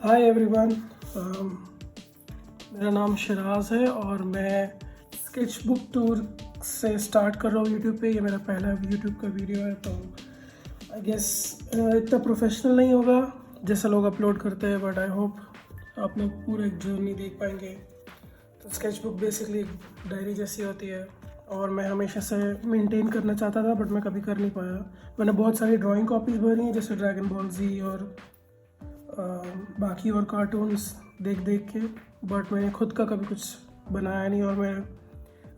Hi everyone. मेरा नाम शिराज है और मैं स्केच बुक टूर से स्टार्ट कर रहा हूँ यूट्यूब पे। ये मेरा पहला यूट्यूब का वीडियो है, तो आई गेस इतना प्रोफेशनल नहीं होगा जैसे लोग अपलोड करते हैं, बट आई होप आप लोग पूरा एक जर्नी देख पाएंगे। तो स्केच बुक बेसिकली एक डायरी जैसी होती है और मैं हमेशा से मेंटेन करना चाहता था, बट मैं कभी कर नहीं पाया। मैंने बहुत सारी ड्राइंग कॉपीज़ भरी हैं, जैसे ड्रैगन बॉल जी और बाकी और कार्टून्स देख देख के, बट मैंने खुद का कभी कुछ बनाया नहीं। और मैं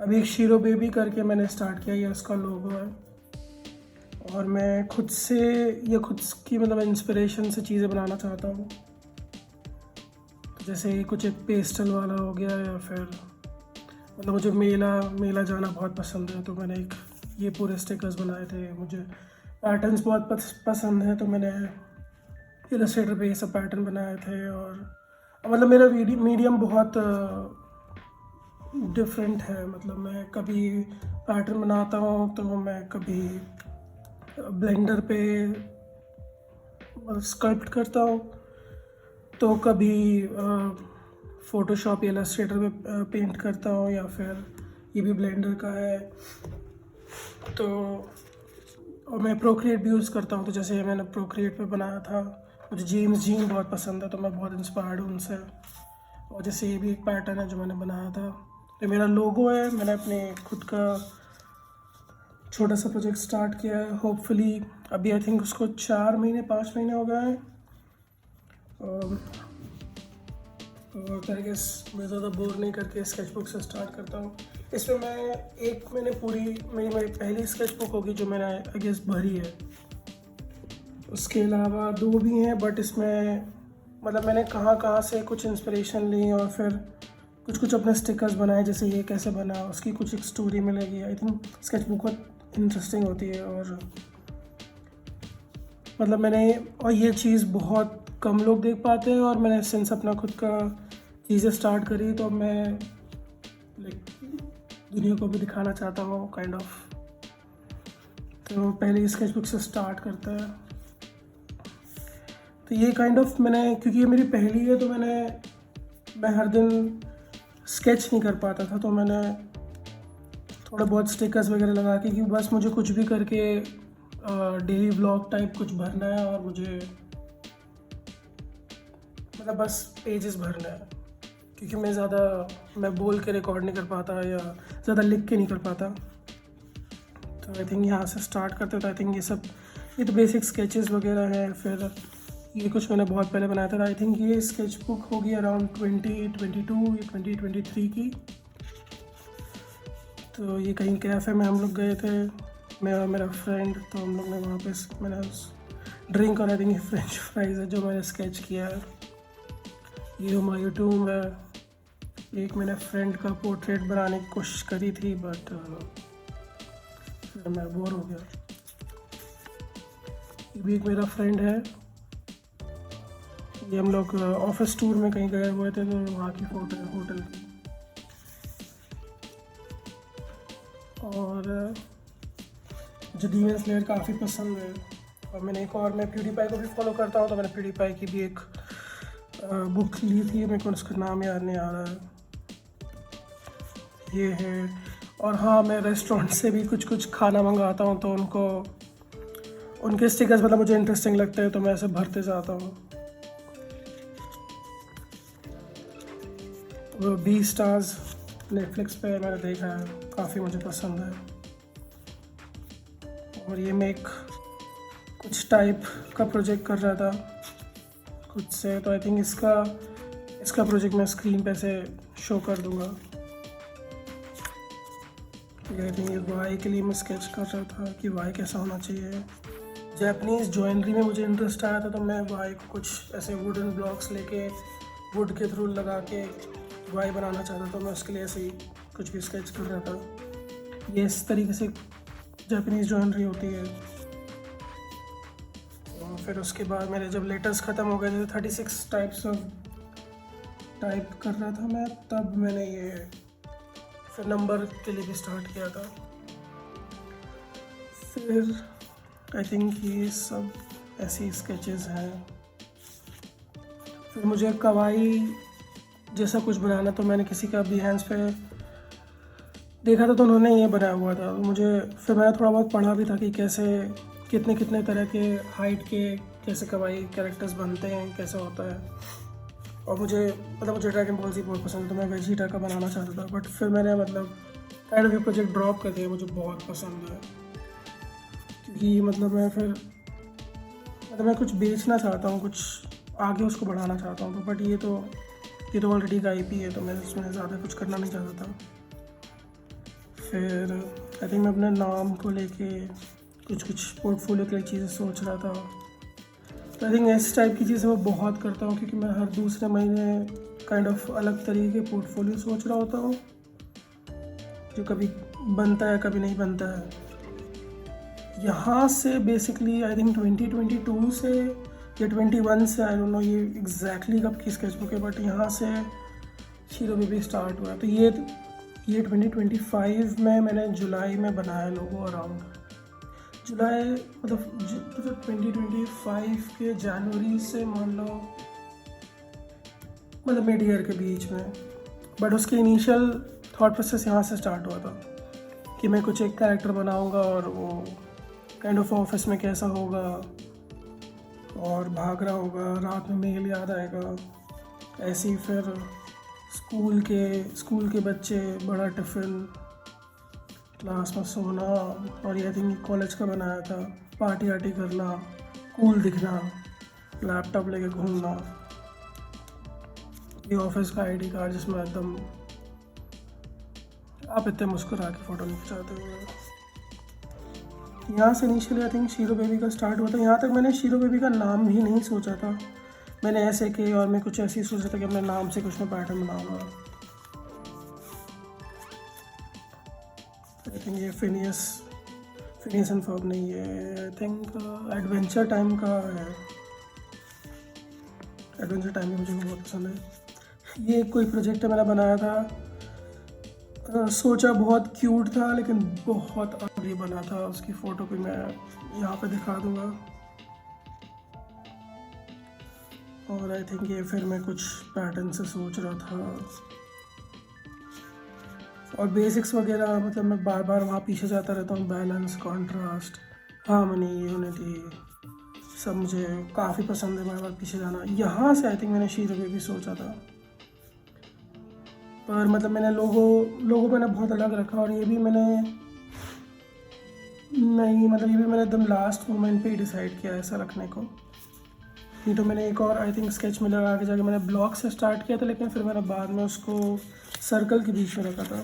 अभी एक शीरो बेबी करके मैंने स्टार्ट किया, ये उसका लोगो है। और मैं खुद से ये खुद की मतलब इंस्पिरेशन से चीज़ें बनाना चाहता हूँ। तो जैसे कुछ एक पेस्टल वाला हो गया, या फिर मतलब मुझे मेला मेला जाना बहुत पसंद है, तो मैंने एक ये पूरे स्टिकर्स बनाए थे। मुझे पैटर्न्स बहुत पसंद है, तो मैंने इलस्ट्रेटर पे ये सब पैटर्न बनाए थे। और मतलब मेरा मीडियम बहुत डिफरेंट है। मतलब मैं कभी पैटर्न बनाता हूँ तो मैं कभी ब्लेंडर पे स्कल्प्ट करता हूँ, तो कभी फ़ोटोशॉप या इलस्ट्रेटर पे पेंट करता हूँ, या फिर ये भी ब्लेंडर का है। तो और मैं प्रोक्रिएट भी यूज़ करता हूँ। तो जैसे मैंने प्रोक्रिएट पे बनाया था, मुझे जेम्स जीन बहुत पसंद है, तो मैं बहुत इंस्पायर्ड हूँ उनसे। और जैसे ये भी एक पैटर्न है जो मैंने बनाया था। ये मेरा लोगो है। मैंने अपने खुद का छोटा सा प्रोजेक्ट स्टार्ट किया है। होपफुली अभी आई थिंक उसको 4 महीने 5 महीने हो गए हैं। और करके मैं ज़्यादा बोर नहीं करके स्केच बुक से स्टार्ट करता हूँ। इसमें मैंने मेरी पहली स्केच बुक होगी जो मैंने आई गेस भरी है। उसके अलावा 2 भी हैं, बट इसमें मतलब मैंने कहाँ कहाँ से कुछ इंस्पिरेशन ली और फिर कुछ कुछ अपने स्टिकर्स बनाए। जैसे ये कैसे बना, उसकी कुछ एक स्टोरी मिलेगी। आई थिंक स्केच बुक बहुत इंटरेस्टिंग होती है। और मतलब और ये चीज़ बहुत कम लोग देख पाते हैं, और मैंने सिंस अपना खुद का चीज़ें स्टार्ट करी, तो मैं लाइक दुनिया को भी दिखाना चाहता हूँ काइंड ऑफ। तो पहले स्केच बुक से स्टार्ट करते हैं। तो ये काइंड ऑफ मैंने, क्योंकि ये मेरी पहली है, तो मैं हर दिन स्केच नहीं कर पाता था, तो मैंने थोड़ा बहुत स्टिकर्स वगैरह लगा के कि बस मुझे कुछ भी करके डेली व्लॉग टाइप कुछ भरना है, और मुझे मतलब बस पेजेस भरना है। क्योंकि मैं बोल के रिकॉर्ड नहीं कर पाता या ज़्यादा लिख के नहीं कर पाता। तो आई थिंक यहाँ से स्टार्ट करते, तो आई थिंक ये तो बेसिक स्केचेस वगैरह हैं। फिर ये कुछ मैंने बहुत पहले बनाया था। आई थिंक ये स्केच बुक होगी अराउंड 2022 या 2023 की। तो ये कहीं कैफ़े में हम लोग गए थे, मैं और मेरा फ्रेंड। तो हम लोग ने वहाँ पे मैंने ड्रिंक और आई थिंक फ्रेंच फ्राइज़ है जो मैंने स्केच किया है। ये हुमायूं टूम्ब है। एक मैंने फ्रेंड का पोर्ट्रेट बनाने की कोशिश करी थी, बट फिर मैं बोर हो गया। ये भी एक मेरा फ्रेंड है। ये हम लोग ऑफिस टूर में कहीं गए हुए थे, तो वहाँ की फ़ोटो है होटल की। और मुझे डीमन स्लेयर काफ़ी पसंद है। और मैं प्यूडीपाई को भी फॉलो करता हूँ, तो मैंने प्यूडीपाई की भी एक बुक ली थी। मेरे को उसका नाम याद नहीं आ रहा है। ये है। और हाँ, मैं रेस्टोरेंट से भी कुछ कुछ खाना मंगाता हूँ, तो उनके स्टिकर्स मतलब मुझे इंटरेस्टिंग लगते हैं, तो मैं ऐसे भरते जाता हूँ। वो बी स्टार्स नेटफ्लिक्स पे मैंने देखा है, काफ़ी मुझे पसंद है। और ये मैं एक कुछ टाइप का प्रोजेक्ट कर रहा था खुद से, तो आई थिंक इसका प्रोजेक्ट मैं स्क्रीन पे से शो कर दूँगा। आई थिंक ये वाई के लिए मैं स्केच कर रहा था कि वाई कैसा होना चाहिए। जापानीज़ ज्वेलरी में मुझे इंटरेस्ट आया था, तो मैं वाई को कुछ ऐसे वुडन ब्लॉक्स लेके वुड के थ्रू लगा के वाई बनाना चाहता था। तो मैं उसके लिए ऐसे ही कुछ भी स्केच कर रहा था। ये इस तरीके से जापानीज़ ज्वेलरी होती है। और फिर उसके बाद मेरे जब लेटर्स ख़त्म हो गए थे, 36 टाइप कर रहा था मैं, तब मैंने ये फिर नंबर के लिए भी स्टार्ट किया था। फिर आई थिंक ये सब ऐसी स्केचेस हैं। फिर मुझे कवाई जैसा कुछ बनाना, तो मैंने किसी का Behance पे देखा था तो उन्होंने ये बनाया हुआ था। फिर मैंने थोड़ा बहुत पढ़ा भी था कि कैसे कितने कितने तरह के हाइट के कैसे कवाई कैरेक्टर्स बनते हैं, कैसा होता है। और मुझे ड्रैगन बॉल जी बहुत पसंद है, तो मैं वेजिटा का बनाना चाहता था। बट फिर मैंने काइंड ऑफ ये प्रोजेक्ट ड्रॉप कर दिया। मुझे बहुत पसंद है क्योंकि मैं कुछ बेचना चाहता हूँ, कुछ आगे उसको बढ़ाना चाहता हूँ। बट ये तो ऑलरेडी का IP है, तो मैं इसमें ज़्यादा कुछ करना नहीं चाहता था। फिर आई थिंक मैं अपने नाम को लेके कुछ पोर्टफोलियो के लिए चीज़ें सोच रहा था। तो आई थिंक इस टाइप की चीज़ें मैं बहुत करता हूँ, क्योंकि मैं हर दूसरे महीने काइंड ऑफ अलग तरीके के पोर्टफोलियो सोच रहा होता हूँ, जो कभी बनता है कभी नहीं बनता है। यहाँ से बेसिकली आई थिंक 2022 से या 21 से, आई डोंट नो ये एग्जैक्टली कब की स्केचबुक है, बट यहाँ से शीरो बेबी स्टार्ट हुआ। तो ये 2025 में मैंने जुलाई में बनाया लोगो। अराउंड जुलाई 2025 के जनवरी से मान लो मिड ईयर के बीच में। बट उसके इनिशियल थॉट प्रोसेस यहाँ से स्टार्ट हुआ था कि मैं कुछ एक कैरेक्टर बनाऊंगा और वो काइंड ऑफ ऑफिस में कैसा होगा, और भाग रहा होगा, रात में मेल याद आएगा। ऐसे ही फिर स्कूल के बच्चे, बड़ा टिफ़िन, क्लास में सोना, और ये थिंक कॉलेज का बनाया था, पार्टी वार्टी करना, कूल दिखना, लैपटॉप लेके घूमना, ये ऑफिस का ID कार्ड जिसमें एकदम आप इतने मुस्कुरा के फ़ोटो नहीं खिंचाते हुए। यहाँ से initially I think shero baby का स्टार्ट हुआ था। यहाँ तक मैंने शीरो बेबी का नाम भी नहीं सोचा था। मैंने ऐसे कि और मैं कुछ ऐसे ही सोचा था कि अपने नाम से कुछ मैं पैटर्न बनाऊंगा। आई थिंक ये फिनियस एंड फर्ब नहीं है, आई थिंक एडवेंचर टाइम का है। एडवेंचर टाइम भी मुझे बहुत पसंद है। ये कोई प्रोजेक्ट मैंने बनाया था, सोचा बहुत क्यूट था लेकिन बहुत अगली बना था। उसकी फ़ोटो भी मैं यहाँ पे दिखा दूँगा। और आई थिंक ये फिर मैं कुछ पैटर्न से सोच रहा था, और बेसिक्स वगैरह मैं बार बार वहाँ पीछे जाता रहता हूँ। बैलेंस, कॉन्ट्रास्ट, हार्मनी, यूनिटी सब मुझे काफ़ी पसंद है, बार बार पीछे जाना। यहाँ से आई थिंक मैंने शीरो बेबी सोचा था, पर मैंने लोगो मैंने बहुत अलग रखा। और ये भी मैंने एकदम लास्ट मोमेंट पे ही डिसाइड किया ऐसा रखने को। नहीं तो मैंने एक और आई थिंक स्केच में लगा के जाके मैंने ब्लॉक से स्टार्ट किया था, लेकिन फिर मैंने बाद में उसको सर्कल के बीच में रखा था।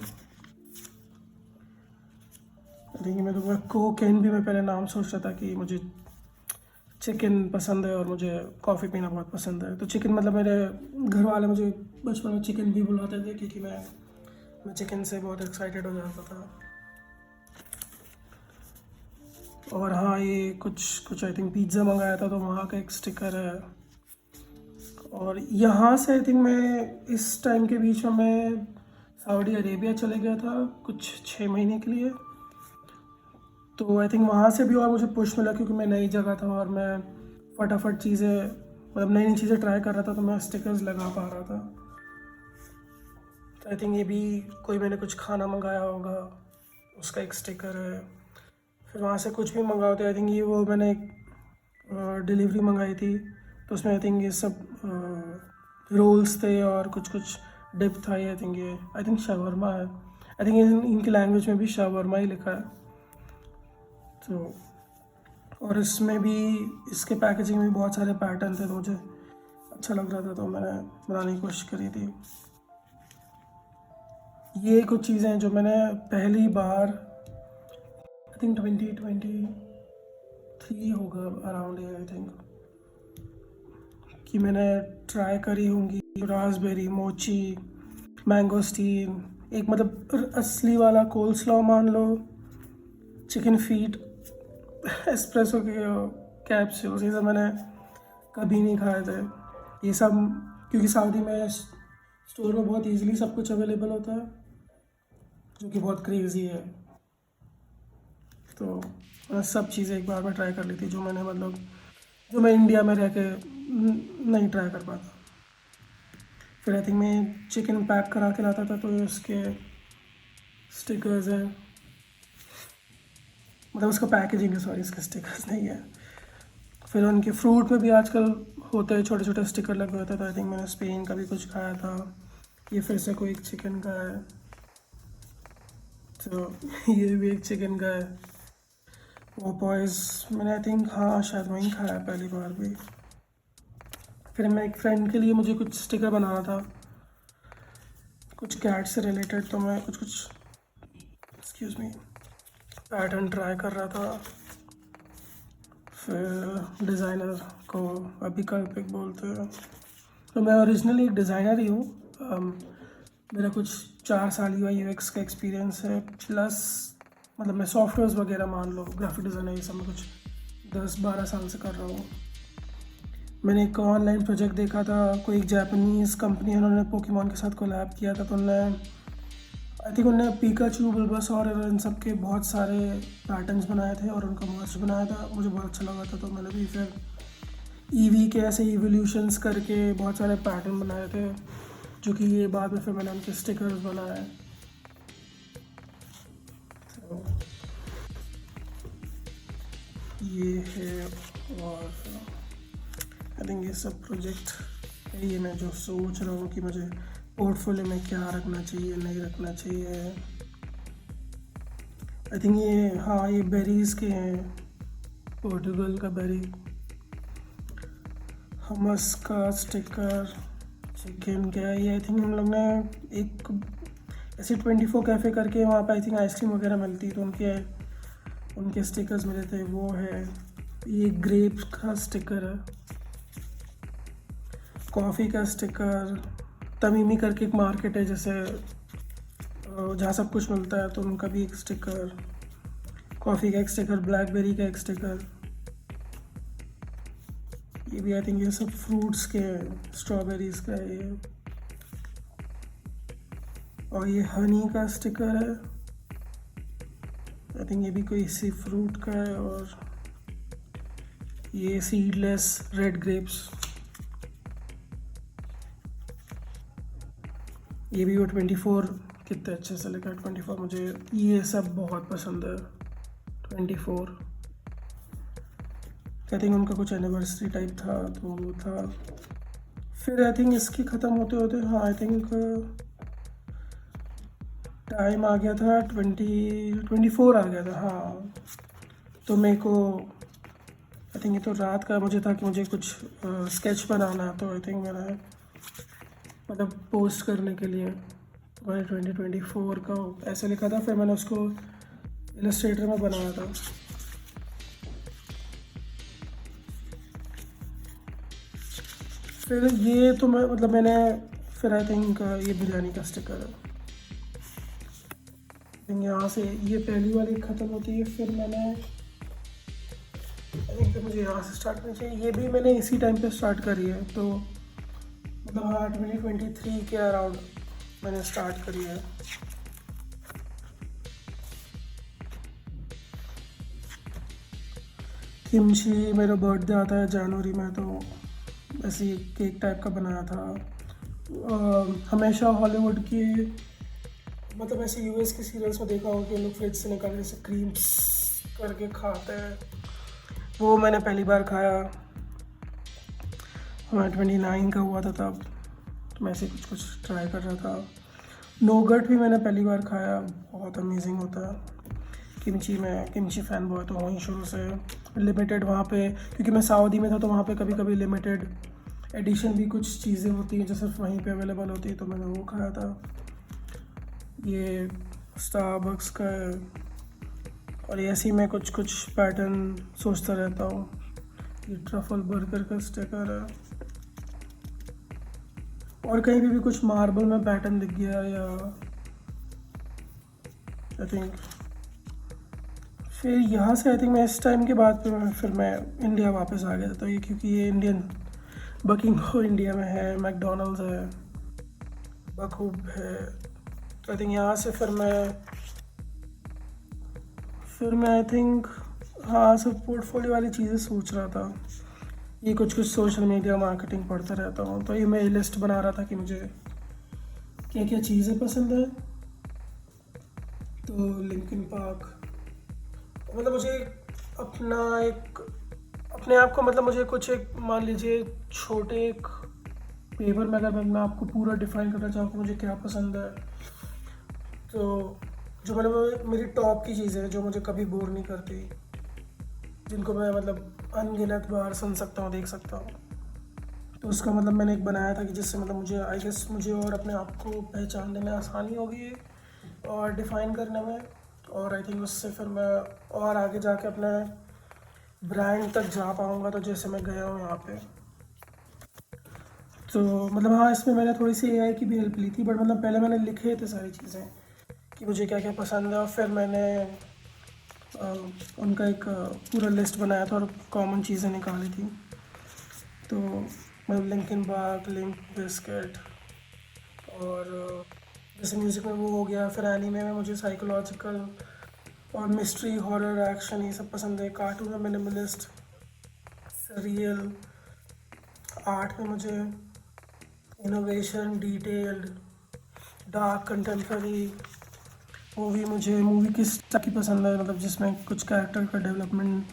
आई थिंक मैं कोकेन भी मैं पहले नाम सोच रहा था कि मुझे चिकन पसंद है और मुझे कॉफ़ी पीना बहुत पसंद है। तो चिकन मेरे घर वाले मुझे बचपन में चिकन भी बुलाते थे, क्योंकि मैं चिकन से बहुत एक्साइटेड हो जाता था। और हाँ, ये कुछ आई थिंक पिज़्ज़ा मंगाया था, तो वहाँ का एक स्टिकर है। और यहाँ से आई थिंक मैं इस टाइम के बीच में मैं सऊदी अरेबिया चले गया था कुछ 6 महीने के लिए। तो आई थिंक वहाँ से भी और मुझे पुश मिला, क्योंकि मैं नई जगह था और मैं फटाफट चीज़ें नई नई चीज़ें ट्राई कर रहा था, तो मैं स्टिकर्स लगा पा रहा था। तो आई थिंक ये भी कोई मैंने कुछ खाना मंगाया होगा, उसका एक स्टिकर है। फिर वहाँ से कुछ भी मंगाओ तो आई थिंक ये वो मैंने एक डिलीवरी मंगाई थी, तो उसमें आई थिंक ये सब रोल्स थे और कुछ डिप था। ये आई थिंक शावरमा है। आई थिंक इनकी लैंग्वेज में भी शावरमा ही लिखा है। तो और इसमें भी इसके पैकेजिंग में बहुत सारे पैटर्न थे, तो मुझे अच्छा लग रहा था, तो मैंने बनाने की कोशिश करी थी। ये कुछ चीज़ें हैं जो मैंने पहली बार आई थिंक 2023 होगा अराउंड ये, आई थिंक कि मैंने ट्राई करी होंगी। रास्पबेरी, मोची, मैंगोस्टीन, एक असली वाला कोल्स्लॉ मान लो, चिकन फीट, एस्प्रेसो के कैप्सूल्स, ये सब मैंने कभी नहीं खाए थे। ये सब क्योंकि सऊदी में स्टोर में बहुत इजीली सब कुछ अवेलेबल होता है, जो कि बहुत क्रेज़ी है। तो मैंने सब चीज़ें एक बार में ट्राई कर ली थी, जो मैं इंडिया में रह के नहीं ट्राई कर पाता। फिर आई थिंक मैं चिकन पैक करा के लाता था, तो ये उसके स्टिकर्स हैं, मतलब उसका पैकेजिंग है, सॉरी, इसके स्टिकर्स नहीं है। फिर उनके फ्रूट में भी आजकल होते हैं छोटे छोटे स्टिकर लगे होते हैं, तो आई थिंक मैंने स्पेन का भी कुछ खाया था। ये फिर से कोई एक चिकन का है, तो ये भी एक चिकन का है। वो पॉइज मैंने आई थिंक, हाँ शायद वहीं खाया पहली बार भी। फिर मैं एक फ्रेंड के लिए मुझे कुछ स्टिकर बनाना था, कुछ कैट से रिलेटेड, तो मैं कुछ कुछ एक्सक्यूज़ मी पैटर्न ट्राई कर रहा था। फिर डिज़ाइनर को अभिकल्पिक बोलते हैं, तो मैं ओरिजिनली एक डिज़ाइनर ही हूँ। मेरा कुछ 4 साल UI UX का एक्सपीरियंस है, प्लस मतलब मैं सॉफ्टवेयर्स वगैरह मान लो, ग्राफिक डिज़ाइनर, ये सब मैं कुछ 10-12 साल से कर रहा हूँ। मैंने एक ऑनलाइन प्रोजेक्ट देखा था, कोई एक जापानीज़ कंपनी है, उन्होंने पोकेमॉन के साथ कोलैब किया था, तो उन्होंने आई थिंक उन्होंने पिकाचू, बुलबासौर और इन सब के बहुत सारे पैटर्न्स बनाए थे और उनका मर्ज बनाया था। मुझे बहुत अच्छा लगा था, तो मैंने भी फिर ईवी के ऐसे इवोल्यूशंस करके बहुत सारे पैटर्न बनाए थे, जो कि ये बाद में फिर मैंने उनके स्टिकर्स बनाए। तो ये है, और आई थिंक ये सब प्रोजेक्ट ये मैं जो सोच रहा हूँ कि मुझे पोर्टफोलियो में क्या रखना चाहिए, नहीं रखना चाहिए। आई थिंक ये, हाँ, ये बेरीज़ के हैं, पोर्टुगल का बेरी, हमस का स्टिकर, चिकन का। ये आई थिंक हम लोग ने एक ऐसे 24 कैफ़े करके वहाँ पे आई थिंक आइसक्रीम वगैरह मिलती है, तो उनके स्टिकर्स मिले थे, वो है। ये ग्रेप का स्टिकर है, कॉफ़ी का स्टिकर, तमीमी करके एक मार्केट है जैसे जहाँ सब कुछ मिलता है, तो उनका भी एक स्टिकर, कॉफ़ी का एक स्टिकर, ब्लैकबेरी का एक स्टिकर। ये भी आई थिंक ये सब फ्रूट्स के, स्ट्रॉबेरीज का है ये, और ये हनी का स्टिकर है, आई थिंक ये भी कोई सी फ्रूट का है। और ये सीडलेस रेड ग्रेप्स, ये भी वो 24 कितने अच्छे से लिखा है 24, मुझे ये सब बहुत पसंद है 24। आई थिंक उनका कुछ एनिवर्सरी टाइप था, तो वो था। फिर आई थिंक इसकी ख़त्म होते होते, हाँ, आई थिंक टाइम आ गया था 24 आ गया था, हाँ। तो मेरे को आई थिंक ये तो रात का मुझे था कि मुझे कुछ स्केच बनाना है, तो आई थिंक मैंने मतलब पोस्ट करने के लिए मैंने 2024 का ऐसे लिखा था, फिर मैंने उसको इलस्ट्रेटर में बनाया था। फिर ये तो मैं मतलब मैंने फिर आई थिंक ये बिरयानी का स्टिकर है, यहाँ से ये पहली वाली ख़त्म होती है, फिर मैंने आई थिंक मुझे यहाँ से स्टार्ट करना चाहिए। ये भी मैंने इसी टाइम पे स्टार्ट करी है, तो मतलब हाँ 2023 के अराउंड मैंने स्टार्ट करी है। किमची, मेरा बर्थडे आता है जनवरी में, तो ऐसे केक टाइप का बनाया था। हमेशा हॉलीवुड की मतलब ऐसे यूएस के सीरियल्स में देखा हो कि लोग फ्रिज से निकाल के क्रीम्स करके खाते हैं, वो मैंने पहली बार खाया। मैं 29 का हुआ था तब, तो मैं ऐसे कुछ कुछ ट्राई कर रहा था। नोगट भी मैंने पहली बार खाया, बहुत अमेजिंग होता है। किमची में किमची फ़ैन बॉय तो वहीं शुरू से। लिमिटेड वहाँ पे, क्योंकि मैं सऊदी में था, तो वहाँ पे कभी कभी लिमिटेड एडिशन भी कुछ चीज़ें होती हैं जो सिर्फ वहीं पे अवेलेबल होती है, तो मैंने वो खाया था। ये स्टारबक्स का है, और ऐसे ही मैं कुछ कुछ पैटर्न सोचता रहता हूँ। ये ट्रफल बर्गर का स्टिकर है, और कहीं भी कुछ मार्बल में पैटर्न दिख गया, या आई थिंक फिर यहाँ से आई थिंक मैं इस टाइम के बाद फिर मैं इंडिया वापस आ गया था, तो ये क्योंकि ये इंडियन बकिंग इंडिया में है, मैकडोनल्ड्स है, बखूब है, तो आई थिंक यहाँ से फिर मैं आई थिंक हाँ सब पोर्टफोलियो वाली चीज़ें सोच रहा था। ये कुछ कुछ सोशल मीडिया मार्केटिंग पढ़ता रहता हूँ, तो ये मैं लिस्ट बना रहा था कि मुझे क्या क्या चीज़ें पसंद है। तो लिंकिन पार्क, मतलब मुझे अपना एक अपने आप को, मतलब मुझे कुछ एक, मान लीजिए छोटे एक पेपर में अगर मैं आपको पूरा डिफाइन करना चाहूँ कि मुझे क्या पसंद है, तो जो मतलब मेरी टॉप की चीज़ें हैं जो मुझे कभी बोर नहीं करती, जिनको मैं मतलब अनगिनत बार सुन सकता हूँ, देख सकता हूँ, तो उसका मतलब मैंने एक बनाया था कि जिससे मतलब मुझे आई गेस मुझे और अपने आप को पहचानने में आसानी होगी और डिफ़ाइन करने में, और आई थिंक उससे फिर मैं और आगे जाके अपने ब्रांड तक जा पाऊँगा, तो जैसे मैं गया हूँ यहाँ पे। तो मतलब हाँ, इसमें मैंने थोड़ी सी एआई की भी हेल्प ली थी, बट मतलब पहले मैंने लिखे थे सारी चीज़ें कि मुझे क्या क्या पसंद है, और फिर मैंने अ, उनका एक पूरा लिस्ट बनाया था और कॉमन चीज़ें निकाली थी। तो मतलब लिंकिन पार्क, लिंक बिस्किट, और जैसे म्यूज़िक में वो हो गया, फिर एनीमे में मुझे साइकोलॉजिकल और मिस्ट्री, हॉरर, एक्शन ये सब पसंद है। कार्टून में मिनिमलिस्ट, रियल, आर्ट में मुझे innovation, detailed, dark, contemporary. Movie किस टाइप की पसंद है, मतलब जिसमें कुछ कैरेक्टर का डेवलपमेंट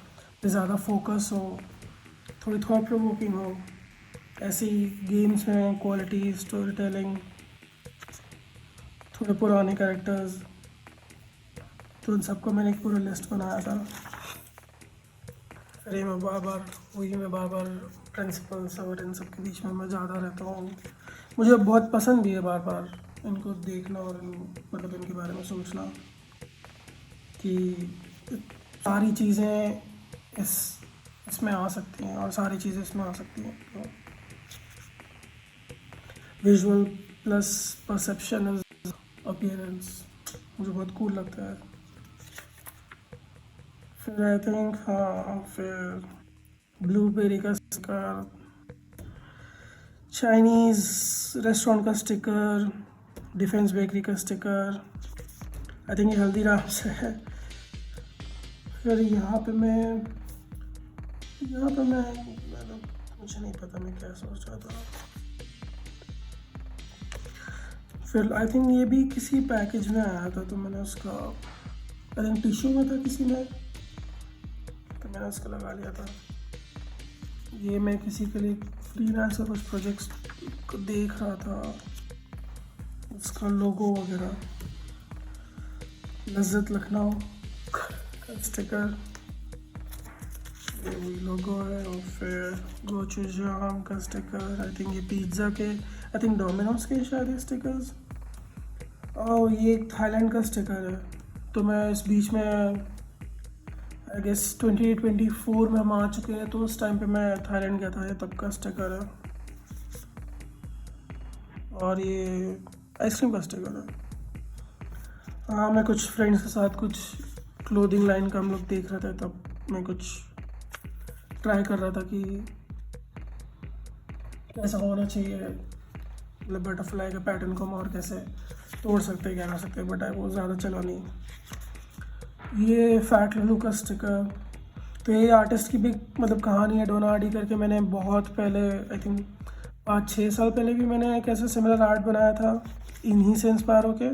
पे ज़्यादा फोकस हो, थोड़ी थॉट प्रोवोकिंग हो। ऐसी गेम्स में क्वालिटी, स्टोरी टेलिंग, थोड़े पुराने कैरेक्टर्स, तो उन सबको मैंने एक पूरा लिस्ट बनाया था। फिर ये मैं बार बार प्रिंसिपल्स और इन सब के बीच में मैं ज़्यादा रहता हूँ। मुझे बहुत पसंद भी है बार बार इनको देखना और मतलब इनके बारे में सोचना कि सारी चीज़ें इस इसमें आ सकती हैं और सारी चीज़ें इसमें आ सकती हैं। तो visual plus perception is appearance मुझे बहुत कूल लगता है। फिर आई थिंक हाँ, फिर ब्लूबेरी का स्टिकर, चाइनीज़ रेस्टोरेंट का स्टिकर, डिफेंस बेकरी का स्टिकर, आई थिंक ये हल्दीराम से है। फिर मतलब मुझे नहीं पता मैं क्या सोच रहा था। फिर आई थिंक ये भी किसी पैकेज में आया था, तो मैंने उसका, आई थिंक टिश्यू में था किसी में, तो मैंने उसका लगा लिया था। ये मैं किसी के लिए फ्रीलांसर कुछ प्रोजेक्ट्स को देख रहा था, उसका लोगो वगैरह, लज्जत लखनऊ का स्टिकर, ये वही लोगो है। और फिर गोचुजाम का स्टिकर, आई थिंक ये पिज़्ज़ा के, आई थिंक डोमिनोज के शायद ये स्टिकर्स। और ये एक थाईलैंड का स्टिकर है। तो मैं इस बीच में आई गेस 2024 में हम आ चुके हैं, तो उस टाइम पे मैं थाईलैंड गया था, ये तब का स्टिकर है। और ये आइसक्रीम का स्टिकर है। हाँ, मैं कुछ फ्रेंड्स के साथ कुछ क्लोथिंग लाइन का हम लोग देख रहे थे, तब मैं कुछ ट्राई कर रहा था कि कैसा होना चाहिए, मतलब बटरफ्लाई के पैटर्न को हम और कैसे तोड़ सकते हैं, क्या कर सकते हैं, बट वो ज़्यादा चला नहीं। ये फैट लल्लू का स्टिकर, तो ये आर्टिस्ट की भी मतलब कहानी है। डोना आर्डी करके, मैंने बहुत पहले आई थिंक 5-6 साल पहले भी मैंने एक ऐसा सिमिलर आर्ट बनाया था इन्हीं से इंस्पायर होके,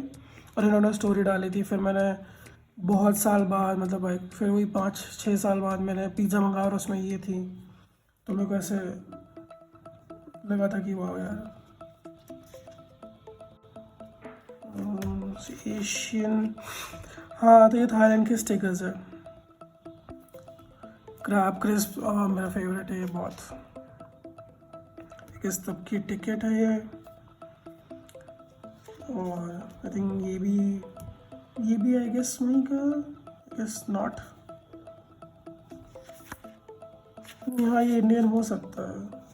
और इन्होंने स्टोरी डाली थी। फिर मैंने बहुत साल बाद, मतलब भाई फिर वही 5-6 साल बाद मैंने पिज़्ज़ा मंगाया और उसमें ये थी, तो मेरे को ऐसे लगा था कि वाह यार। एशियन, हाँ, तो ये थाईलैंड के स्टिकर्स है। क्रैब क्रिस्प मेरा फेवरेट है ये बहुत, किस तब की टिकट है ये। और आई थिंक ये भी आई गेस वहीं का, आई गेस नॉट, हाँ ये इंडियन हो सकता है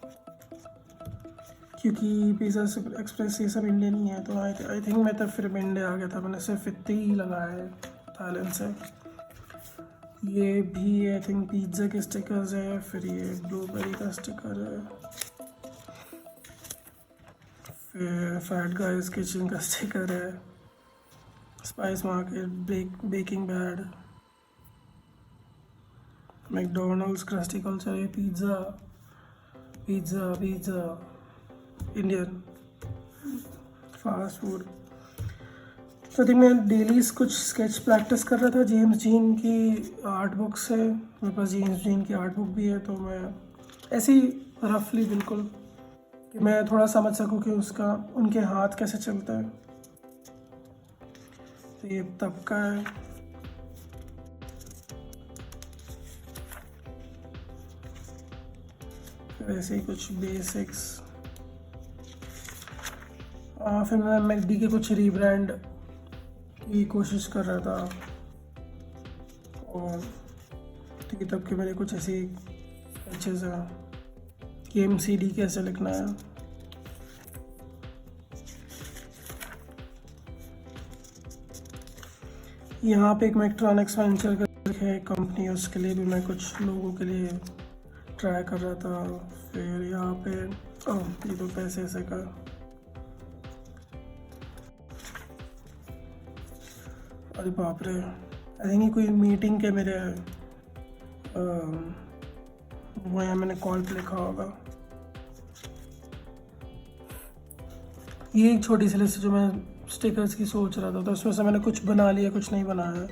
क्योंकि पिज़्ज़ा एक्सप्रेस ये सब इंडियन ही है। तो आई थिंक मैं तब फिर इंडिया आ गया था, मैंने सिर्फ इतने ही लगाया है थाईलैंड से। ये भी आई थिंक पिज़्ज़ा के स्टिकर्स है। फिर ये ब्लूबेरी का स्टिकर है। फिर फैट गाइस किचन का स्टिकर है। Spice market, baking bad, McDonald's, crusty culture, ये pizza, pizza Indian fast food. तो थिंक मैं डेली कुछ स्केच प्रैक्टिस कर रहा था जेम्स जीन की आर्ट बुक से। मेरे पास जेम्स जीन की आर्ट बुक भी है, तो मैं ऐसे ही रफली बिल्कुल कि मैं थोड़ा समझ सकूं कि उसका उनके हाथ कैसे चलता है। तो ये तब का है। फिर ऐसे ही कुछ बेसिक्स। फिर मैं मैकडी के कुछ रीब्रांड की कोशिश कर रहा था, और ठीक तब के मेरे कुछ ऐसी अच्छे से कि MCD कैसे लिखना है। यहाँ पे एक मैक्ट्रॉनिक्स वेंचर करके है कंपनी, उसके लिए भी मैं कुछ लोगों के लिए ट्राई कर रहा था। फिर यहाँ पे ये तो पैसे ऐसे का। अरे बाप रे, आई थिंक ये कोई मीटिंग के मेरे वो यहाँ मैंने कॉल पे लिखा होगा। ये एक छोटी सी लिस्ट जो मैं स्टिकर्स की सोच रहा था, तो उसमें से मैंने कुछ बना लिया, कुछ नहीं बनाया।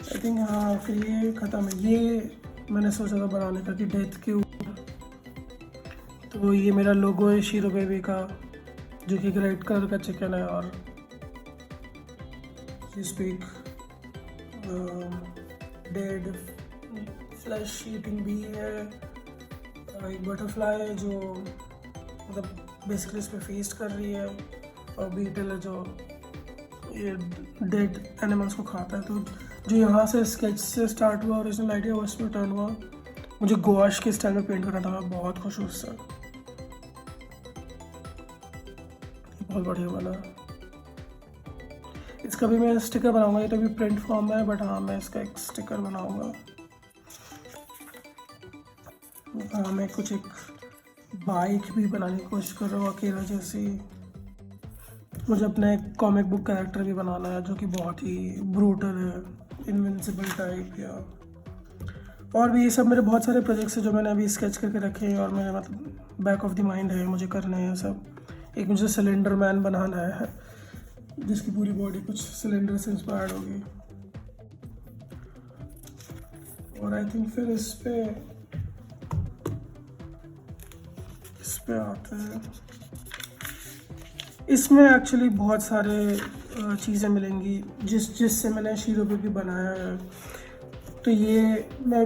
आई थिंक हाँ, फिर ये ख़त्म है। ये मैंने सोचा था बनाने का कि डेथ के ऊपर, तो ये मेरा लोगो है शीरो बेबी का, जो कि एक रेड कलर का चिकन है, और स्पीक डेड फ्लैश ईटिंग भी है। एक बटरफ्लाई है जो मतलब बेसिकली इस पर फीस्ट कर रही है, और बीटल है जो ये डेड एनिमल्स को खाता है। तो जो यहाँ से स्केच से स्टार्ट हुआ, ओरिजिनल आइडिया वो इसमें टर्न हुआ। मुझे गौश के स्टाइल में पेंट करना था, मैं बहुत खुश हूँ उससे, बहुत बढ़िया बना। इसका भी मैं स्टिकर बनाऊंगा, ये तो अभी प्रिंट फॉर्म में है, बट हाँ मैं इसका एक स्टिकर बनाऊंगा। हाँ मैं कुछ एक बाइक भी बनाने की कोशिश कर रहा हूँ अकेला जैसी। मुझे अपना एक कॉमिक बुक कैरेक्टर भी बनाना है जो कि बहुत ही ब्रूटल है, इनविंसिबल टाइप, या और भी ये सब मेरे बहुत सारे प्रोजेक्ट्स हैं जो मैंने अभी स्केच करके रखे हैं, और मेरे मतलब बैक ऑफ द माइंड है, मुझे करने हैं सब। एक मुझे सिलेंडर मैन बनाना है जिसकी पूरी बॉडी कुछ सिलेंडर से इंस्पायर्ड होगी। और आई थिंक फिर इस पे आते हैं। इसमें एक्चुअली बहुत सारे चीज़ें मिलेंगी जिससे मैंने शीरो बेबी बनाया है। तो ये मैं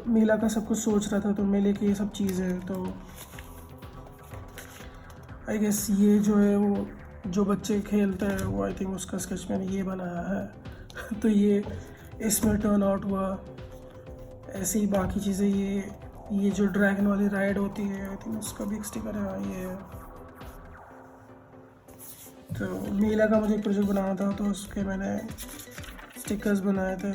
मेला का सब कुछ सोच रहा था, तो मेले की ये सब चीज़ें, तो आई गेस ये जो है वो जो बच्चे खेलते हैं वो आई थिंक उसका स्केच मैंने ये बनाया है। तो ये इसमें टर्न आउट हुआ। ऐसे ही बाकी चीज़ें, ये जो ड्रैगन वाली राइड होती है आई थिंक उसका भी एक स्टिकर है। ये है। तो मेला का मुझे एक प्रोजेक्ट बनाना था, तो उसके मैंने स्टिकर्स बनाए थे।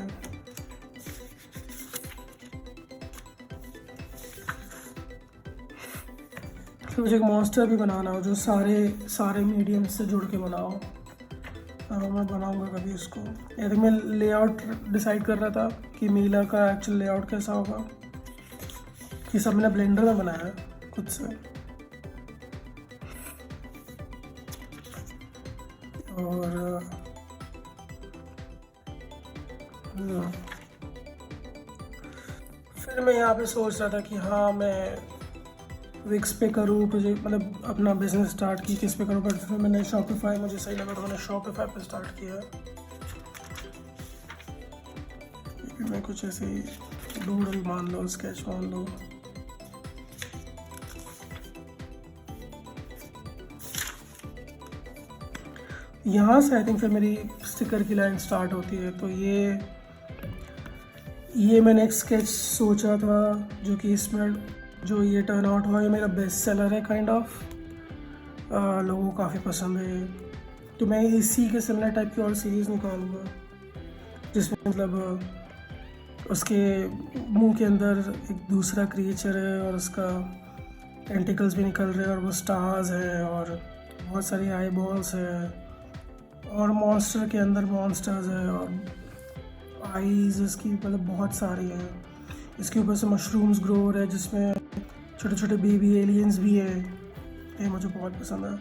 फिर मुझे एक मॉन्स्टर भी बनाना हो जो सारे मीडियम्स से जुड़ के बनाओ। मैं बनाऊंगा कभी इसको। या तो मैं लेआउट डिसाइड कर रहा था कि मेला का एक्चुअल लेआउट कैसा होगा, कि सब मैंने ब्लेंडर में बनाया है खुद से। और फिर मैं यहाँ पे सोच रहा था कि हाँ मैं विक्स पे करूँ प्रोजेक्ट, मतलब अपना बिजनेस स्टार्ट की किस पे करूँ, बट फिर मैंने शॉपिफाई मुझे सही लगा, तो मैंने शॉपिफाई पे स्टार्ट किया। मैं कुछ ऐसे ही डूडल मान लो, स्केच मान लो। यहाँ से आई थिंक फिर मेरी स्टिकर की लाइन स्टार्ट होती है। तो ये मैंने एक स्केच सोचा था जो कि इसमें जो ये टर्न आउट हुआ, ये मेरा बेस्ट सेलर है काइंड ऑफ। लोगों को काफ़ी पसंद है। तो मैं इसी के सिमिलर टाइप की और सीरीज़ निकालूंगा जिसमें मतलब उसके मुंह के अंदर एक दूसरा क्रिएचर है और उसका टेंटिकल्स भी निकल रहे हैं, और वो स्टार्स है और बहुत सारी आई बॉल्स है, और मॉन्स्टर के अंदर मॉन्स्टर्स है, और आईज इसकी मतलब बहुत सारी है। इसके ऊपर से मशरूम्स ग्रो हो रहे हैं जिसमें छोटे छोटे बेबी एलियंस भी है। ये मुझे बहुत पसंद है।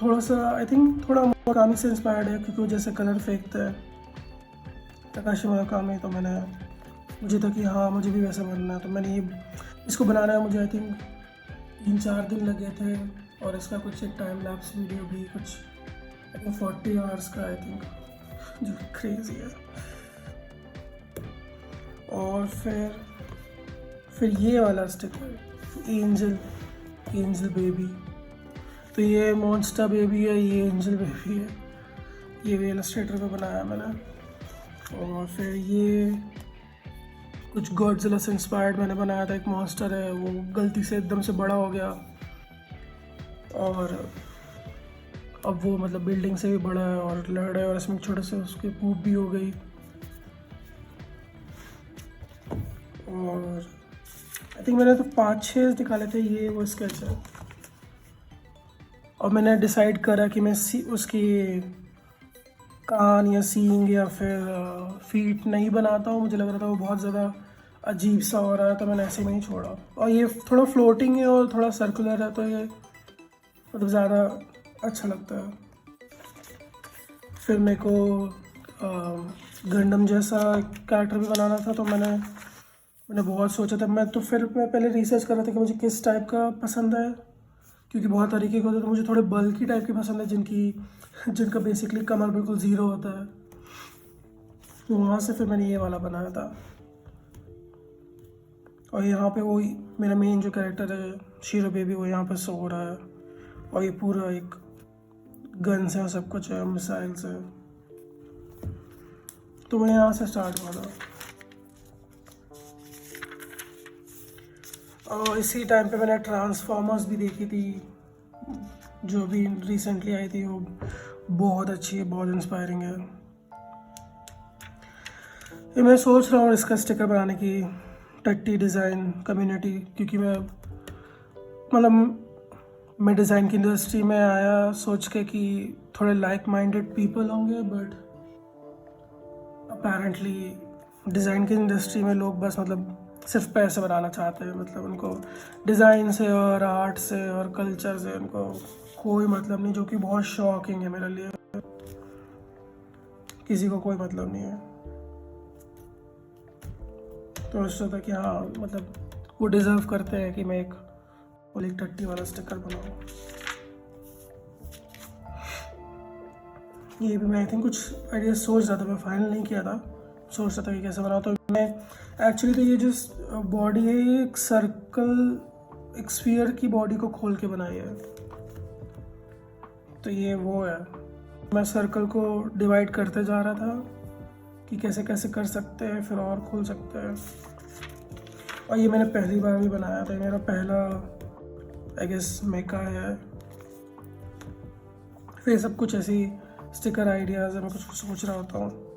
थोड़ा सा आई थिंक थोड़ा मुराकामी से इंस्पायर्ड है क्योंकि वो जैसे कलर फेंकता है तकाशी मुराकामी, तो मुझे था कि हाँ मुझे भी वैसा बनना है। तो मैंने ये इसको बनाना है, मुझे आई थिंक 3-4 दिन लगे थे। और इसका कुछ एक टाइम लैप्स वीडियो भी कुछ आई थिंक 40 आवर्स का आई थिंक, जो क्रेजी है। और फिर ये वाला स्टिकर एंजल बेबी, तो ये मॉन्स्टर बेबी है, ये एंजल बेबी है। ये भी इलस्ट्रेटर पे बनाया मैंने। और फिर ये कुछ गॉडजिला से इंस्पायर्ड मैंने बनाया था। एक मॉन्स्टर है, वो गलती से एकदम से बड़ा हो गया और अब वो मतलब बिल्डिंग से भी बड़ा है और लड़ रहा है, और इसमें छोटे से उसकी पूप भी हो गई। और आई थिंक मैंने तो 5-6 निकाले थे। ये वो स्केच है और मैंने डिसाइड करा कि मैं उसकी कान या सींग या फिर फीट नहीं बनाता हूँ। मुझे लग रहा था वो बहुत ज़्यादा अजीब सा हो रहा है, तो मैंने ऐसे में ही छोड़ा। और ये थोड़ा फ्लोटिंग है और थोड़ा सर्कुलर है, तो ये मतलब ज़्यादा अच्छा लगता है। फिर मेरे को गंडम जैसा कैरेक्टर भी बनाना था, तो मैंने बहुत सोचा था। मैं पहले रिसर्च कर रहा था कि मुझे किस टाइप का पसंद है, क्योंकि बहुत तरीके के होते हैं। तो मुझे थोड़े बल्की टाइप के पसंद है जिनका बेसिकली कमर बिल्कुल ज़ीरो होता है। तो वहाँ से फिर मैंने ये वाला बनाया था। और यहाँ पे वो मेरा मेन जो कैरेक्टर है शीरो बेबी, वो यहाँ पे सो रहा है। और ये पूरा एक गन्स है, सब कुछ है, मिसाइल्स है। तो मैं यहाँ से स्टार्ट हुआ था। और इसी टाइम पे मैंने ट्रांसफॉर्मर्स भी देखी थी, जो भी रिसेंटली आई थी। वो बहुत अच्छी है, बहुत इंस्पायरिंग है। ये मैं सोच रहा हूँ इसका स्टिकर बनाने की, टट्टी डिज़ाइन कम्युनिटी, क्योंकि मैं डिज़ाइन की इंडस्ट्री में आया सोच के कि थोड़े लाइक माइंडेड पीपल होंगे, बट अपेरेंटली डिज़ाइन की इंडस्ट्री में लोग बस सिर्फ पैसे बनाना चाहते हैं। उनको डिज़ाइन से और आर्ट से और कल्चर से उनको कोई मतलब नहीं, जो कि बहुत शॉकिंग है मेरे लिए। किसी को कोई मतलब नहीं है। तो सोचा था कि हाँ वो डिज़र्व करते हैं कि मैं एक टट्टी वाला स्टिकर बनाऊँ। ये भी मैं आई थिंक कुछ आइडिया सोच रहा था, मैं फाइनल नहीं किया था। सोच रहा था कि कैसे बनाऊँ। तो मैं एक्चुअली तो ये जो बॉडी है, ये एक सर्कल, एक स्फीयर की बॉडी को खोल के बनाई है। तो ये वो है, मैं सर्कल को डिवाइड करते जा रहा था कि कैसे कैसे कर सकते हैं, फिर और खोल सकते हैं। और ये मैंने पहली बार भी बनाया था, मेरा पहला आई गेस मेका है। फिर सब कुछ ऐसी स्टिकर आइडियाज़ है, मैं कुछ सोच रहा होता हूँ।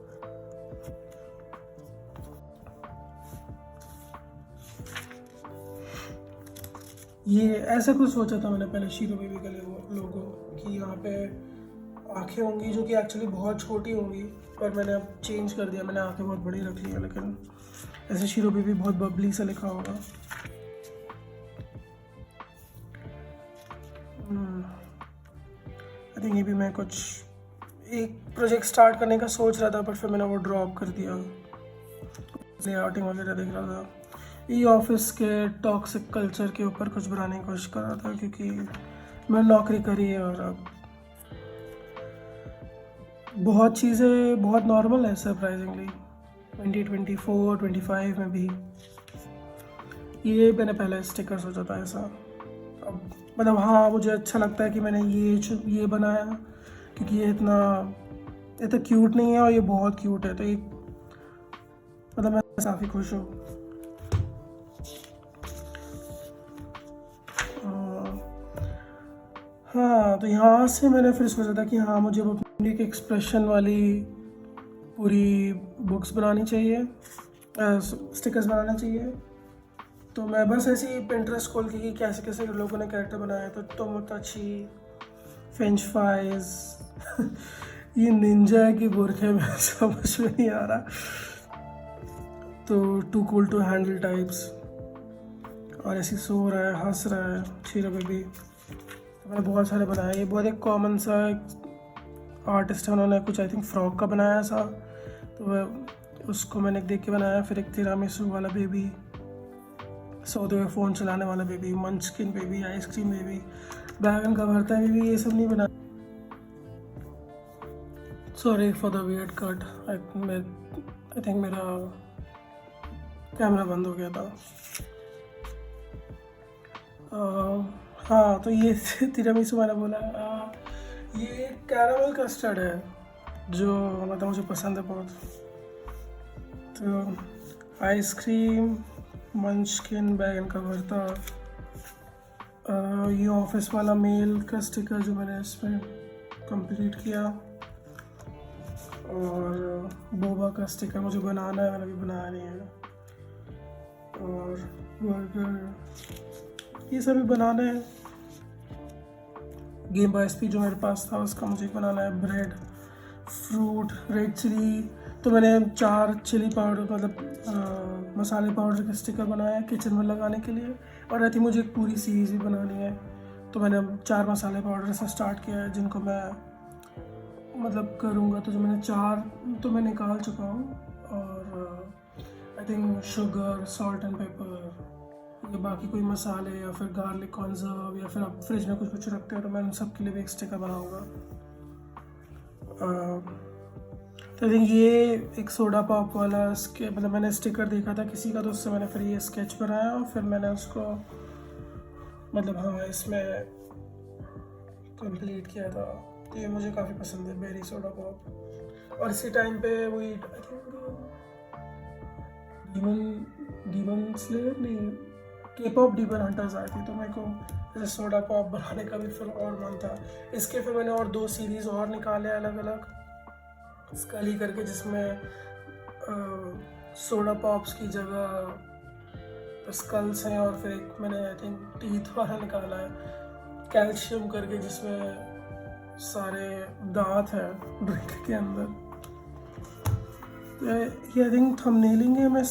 ये ऐसा कुछ सोचा था मैंने पहले शीरो बेबी के लोगो कि यहाँ पे आंखें होंगी, जो कि एक्चुअली बहुत छोटी होंगी, पर मैंने अब चेंज कर दिया। मैंने आंखें बहुत बड़ी रख ली है, लेकिन ऐसे शीरो बेबी बहुत बबली से लिखा होगा। आई थिंक ये भी मैं कुछ एक प्रोजेक्ट स्टार्ट करने का सोच रहा था, पर फिर मैंने वो ड्रॉप कर दिया। लेआउटिंग वगैरह देख रहा था। ई ऑफिस के टॉक्सिक कल्चर के ऊपर कुछ बनाने की कोशिश कर रहा था, क्योंकि मैंने नौकरी करी है और अब बहुत चीज़ें बहुत नॉर्मल है सरप्राइजिंगली 2024-25 में भी। ये मैंने पहले स्टिकर सोचा था ऐसा। अब हाँ, मुझे अच्छा लगता है कि मैंने ये बनाया, क्योंकि ये इतना क्यूट नहीं है और ये बहुत क्यूट है। तो ये मैं काफ़ी खुश हूँ। हाँ, तो यहाँ से मैंने फिर सोचा था कि हाँ, मुझे अपनी एक एक्सप्रेशन वाली पूरी बुक्स बनानी चाहिए, स्टिकर्स बनाना चाहिए। तो मैं बस ऐसे ही पिंटरेस्ट खोल के कि कैसे कैसे लोगों ने कैरेक्टर बनाया, तो तुम ताची फ्रेंच फ्राइज ये निंजा है कि बुरखे में समझ में नहीं आ रहा। तो too cool to handle types, और ऐसे सो रहा है, हंस रहा है शीरो बेबी। तो मैंने बहुत सारे बनाए। ये बहुत एक कॉमन सा आर्टिस्ट है, उन्होंने कुछ आई थिंक फ्रॉक का बनाया सा, तो वह उसको मैंने देख के बनाया। फिर एक तिरामिसू वाला बेबी, सोते हुए फ़ोन चलाने वाला बेबी, मंचकिन बेबी, आइसक्रीम बेबी, बैगन का भरता बेबी, ये सब नहीं बना। Sorry for the weird cut, I think मेरा कैमरा बंद हो गया था। हाँ, तो ये तिरामिसू मैंने बोला। ये कैरामल कस्टर्ड है जो मतलब मुझे पसंद है बहुत। तो आइसक्रीम, मंचकिन, बैगन का भरता, ये ऑफिस वाला मेल का स्टिकर जो मैंने इसमें कंप्लीट किया, और बोबा का स्टिकर मुझे बनाना है, मैंने अभी बनाया नहीं है, और बर्गर, ये सभी बनाना है। गेम बॉय एसपी जो मेरे पास था उसका मुझे बनाना है। ब्रेड, फ्रूट, रेड चिली, तो मैंने 4 चिली पाउडर मतलब मसाले पाउडर के स्टिकर बनाए हैं किचन में लगाने के लिए। और आई थिंक मुझे एक पूरी सीरीज़ भी बनानी है, तो मैंने 4 मसाले पाउडर से स्टार्ट किया है, जिनको मैं मतलब करूँगा। तो जो मैंने 4 तो मैं निकाल चुका हूँ, और I think sugar, salt and paper, या बाकी कोई मसाले, या फिर गार्लिक कॉन्जर्व, या फिर आप फ्रिज में कुछ रखते हो, तो मैं उन सब के लिए भी एक स्टिकर बनाऊँगा। तो आई थिंक ये एक सोडा पॉप वाला मतलब मैंने स्टिकर देखा था किसी का, तो उससे मैंने फिर ये स्केच बनाया, और फिर मैंने उसको मतलब हाँ इसमें कंप्लीट किया था। तो ये मुझे काफ़ी पसंद है, बेरी सोडा पॉप। और इसी टाइम पे वही आई थिंक डीमन स्लेयर नहीं, K-pop डीमन हंटर्स आई थी, तो मेरे को जैसे सोडा पॉप बनाने का भी फिर और मन था। इसके फिर मैंने और 2 सीरीज़ और निकाले अलग अलग स्कली करके, जिसमें सोडा पॉप्स की जगह स्कल्स हैं, और फिर एक मैंने आई थिंक टीथ वाला निकाला है कैल्शियम करके, जिसमें सारे दांत हैं ड्रिंक के अंदर। तो ये आई थिंक थंबनेलिंग है। मैं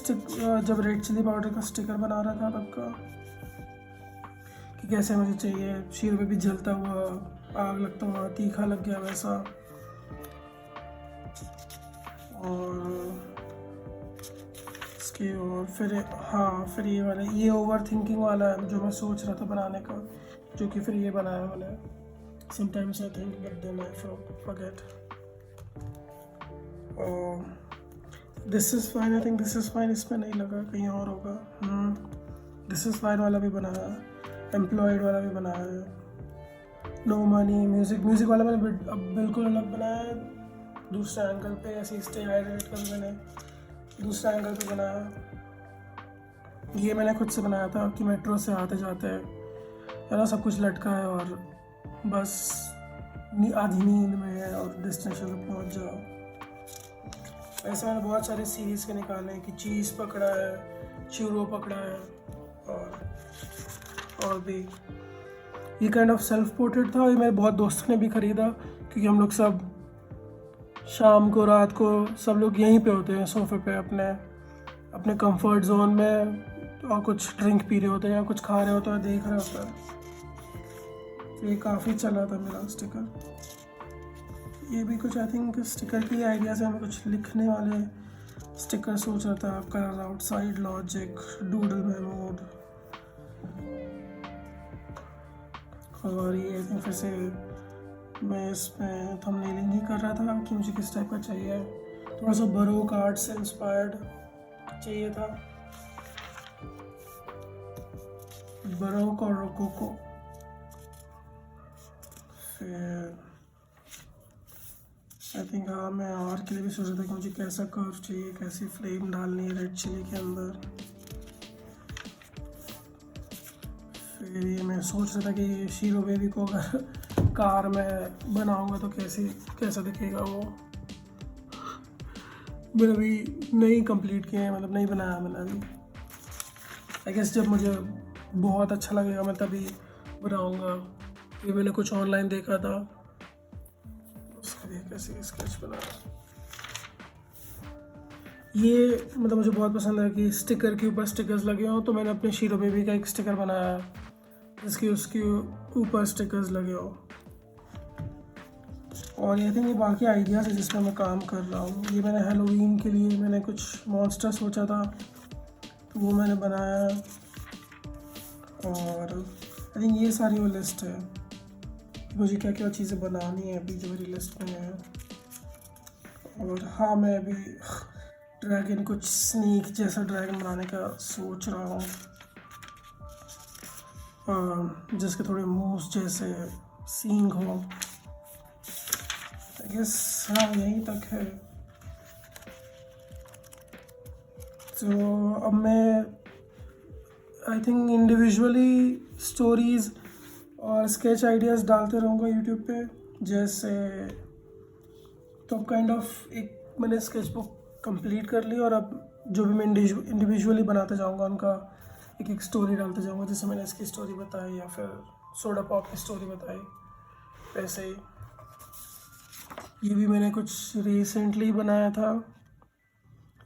जब रेड चिली पाउडर का स्टिकर बना रहा था तब का, कि कैसे मुझे चाहिए। शीरो पे भी जलता हुआ, आग लगता हुआ, तीखा लग गया वैसा। और इसके और फिर हाँ, फिर ये वाला, ये ओवर थिंकिंग वाला है जो मैं सोच रहा था बनाने का, जो कि फिर ये बनाया मैंने। Sometimes I think but then I forget. This is fine, I think this is fine इसमें नहीं लगा, कहीं और होगा। दिस इज़ फाइन वाला भी बनाया, एम्प्लॉयड वाला भी बनाया है। नो मनी, म्यूज़िक वाला मैंने अब बिल्कुल अलग बनाया है, दूसरे एंगल पे, ऐसे स्टे हाइड्रेट कर मैंने दूसरा एंगल पे बनाया। ये मैंने खुद से बनाया था कि मेट्रो से आते जाते है ना, सब कुछ लटका है और बस आधी नींद में है और डेस्टिनेशन पे पहुंच जाओ। ऐसे मैंने बहुत सारे सीरीज़ के निकाले कि चीज़ पकड़ा है, चूरो पकड़ा है, और भी। ये काइंड ऑफ सेल्फ पोर्ट्रेट था। ये मेरे बहुत दोस्तों ने भी ख़रीदा, क्योंकि हम लोग सब शाम को, रात को सब लोग यहीं पे होते हैं सोफे पे, अपने कंफर्ट जोन में, और कुछ ड्रिंक पी रहे होते हैं या कुछ खा रहे होते हैं, देख रहे होते हैं। तो ये काफ़ी चला था मेरा स्टिकर। ये भी कुछ आई थिंक स्टिकर की आइडिया से हमें कुछ लिखने वाले स्टिकर सोच रहा था। कलर आउटसाइड लॉजिक, डूडल मेमोड, और ये आई थिंक फिर से मैं इसमें थंबनेलिंग ही कर रहा था कि मुझे किस टाइप का चाहिए। थोड़ा सा बरोक आर्ट से इंस्पायर्ड चाहिए था, बरोक और रोकोको। फिर आई थिंक हाँ, मैं आर के लिए भी सोच रहा था कि मुझे कैसा कर्व चाहिए, कैसी फ्लेम डालनी है रेड चिली के अंदर। फिर ये मैं सोच रहा था कि शीरो बेबी को अगर कार में बनाऊंगा तो कैसा दिखेगा वो। मैंने अभी नहीं कंप्लीट किया है, मतलब नहीं बनाया मैंने अभी। आई गेस जब मुझे बहुत अच्छा लगेगा मैं तभी बनाऊंगा। ये मैंने कुछ ऑनलाइन देखा था देख कैसे स्केच बनाया। ये मतलब मुझे बहुत पसंद है कि स्टिकर के ऊपर स्टिकर्स लगे हों, तो मैंने अपने शीरो बेबी का एक स्टिकर बनाया जिसके उसके ऊपर स्टिकर्स लगे हो। और आई थिंक ये बाकी आइडियाज़ है जिसमें मैं काम कर रहा हूँ। ये मैंने हैलोवीन के लिए मैंने कुछ मॉन्स्टर सोचा था, तो वो मैंने बनाया। और आई थिंक ये सारी वो लिस्ट है, मुझे क्या क्या चीज़ें बनानी है अभी जो मेरी लिस्ट में है। और हाँ, मैं अभी ड्रैगन, कुछ स्नेक जैसा ड्रैगन बनाने का सोच रहा हूँ, जिसके थोड़े मूव्स जैसे सींग हो। आई गेस हाँ, यहीं तक है। तो अब मैं आई थिंक इंडिविजुअली स्टोरीज़ और स्केच आइडियाज़ डालते रहूँगा यूट्यूब पे। जैसे तो काइंड ऑफ एक मैंने स्केच बुक कंप्लीट कर ली, और अब जो भी मैं इंडिविजुअली बनाते जाऊँगा उनका एक एक स्टोरी डालते जाऊँगा। जैसे मैंने इसकी स्टोरी बताई या फिर सोडा पॉप की स्टोरी बताई, वैसे ही ये भी मैंने कुछ रिसेंटली बनाया था,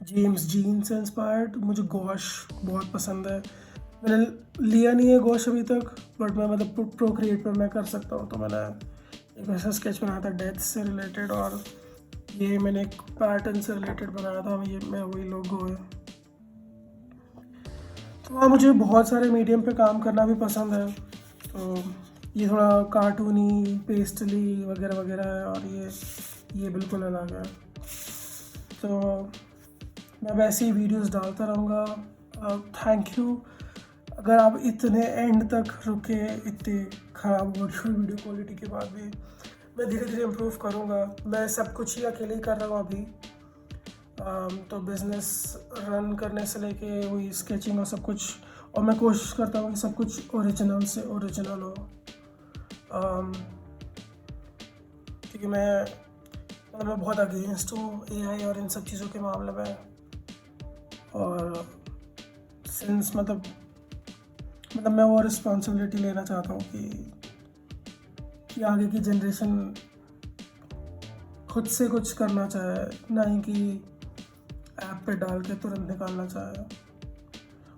जेम्स जीन से इंस्पायर्ड। मुझे गॉश बहुत पसंद है, मैंने लिया नहीं है गॉश अभी तक, बट मैं मतलब प्रोक्रिएट पर मैं कर सकता हूँ। तो मैंने एक वैसा स्केच बनाया था डेथ से रिलेटेड, और ये मैंने एक पैटर्न से रिलेटेड बनाया था। ये मैं वही लोगो है। तो हाँ, मुझे बहुत सारे मीडियम पे काम करना भी पसंद है। तो ये थोड़ा कार्टूनी पेस्टली वगैरह वगैरह है, और ये बिल्कुल अलग है। तो मैं वैसे ही वीडियोस डालता रहूँगा। थैंक यू अगर आप इतने एंड तक रुके, इतने ख़राब वीडियो क्वालिटी के बाद भी। मैं धीरे धीरे इम्प्रूव करूँगा। मैं सब कुछ ही अकेले ही कर रहा हूँ अभी। तो बिज़नेस रन करने से लेके वही स्केचिंग और सब कुछ, और मैं कोशिश करता हूँ कि सब कुछ ओरिजिनल से ओरिजिनल हो। क्योंकि मैं बहुत अगेंस्ट हूँ एआई और इन सब चीज़ों के मामले में। और सिंस मतलब मैं वो रिस्पॉन्सिबिलिटी लेना चाहता हूँ कि आगे की जनरेशन खुद से कुछ करना चाहे, ना ही कि ऐप पे डाल के तुरंत निकालना चाहे।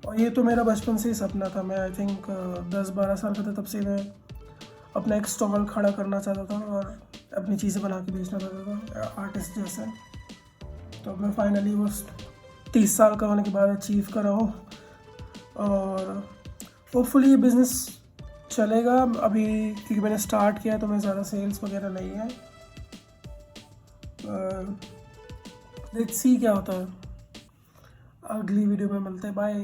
और ये तो मेरा बचपन से ही सपना था। मैं आई थिंक 10-12 साल का था तब से मैं अपना एक स्टॉल खड़ा करना चाहता था और अपनी चीज़ें बना के बेचना चाहता था आर्टिस्ट जैसे। तो मैं फाइनली वो 30 साल का होने के बाद अचीव कर रहा हूँ, और होपफुली ये बिज़नेस चलेगा अभी, क्योंकि मैंने स्टार्ट किया तो मैं ज़्यादा सेल्स वगैरह नहीं है। लेट्स सी क्या होता है। अगली वीडियो में मिलते हैं, बाय।